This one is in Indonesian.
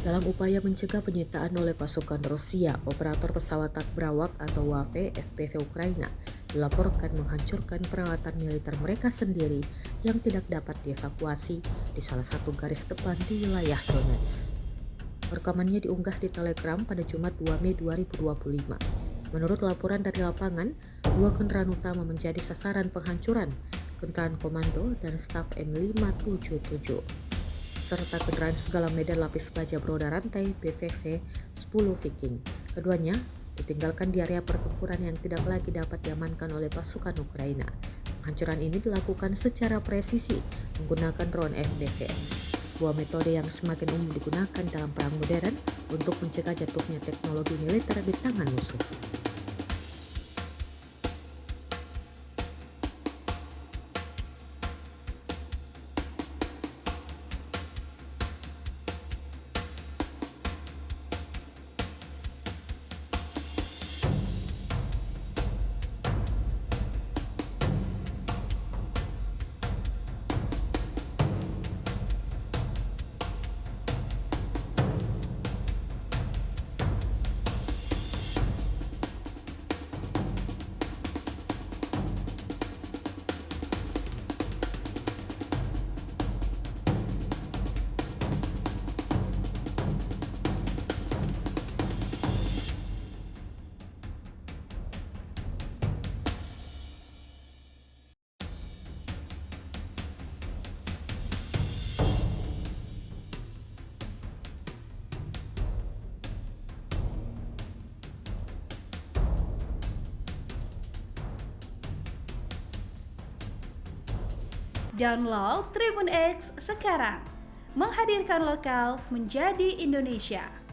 Dalam upaya mencegah penyitaan oleh pasukan Rusia, operator pesawat tak berawak atau WAV FPV Ukraina dilaporkan menghancurkan peralatan militer mereka sendiri yang tidak dapat dievakuasi di salah satu garis depan di wilayah Donetsk. Rekamannya diunggah di Telegram pada Jumat 2 Mei 2025. Menurut laporan dari lapangan, dua kendaraan utama menjadi sasaran penghancuran, kendaraan komando dan staf M577 serta kendaraan segala medan lapis baja beroda rantai BVC-10 Viking. Keduanya ditinggalkan di area pertempuran yang tidak lagi dapat diamankan oleh pasukan Ukraina. Penghancuran ini dilakukan secara presisi menggunakan drone FPV, sebuah metode yang semakin umum digunakan dalam perang modern untuk mencegah jatuhnya teknologi militer di tangan musuh. Download Tribun X sekarang, menghadirkan lokal menjadi Indonesia.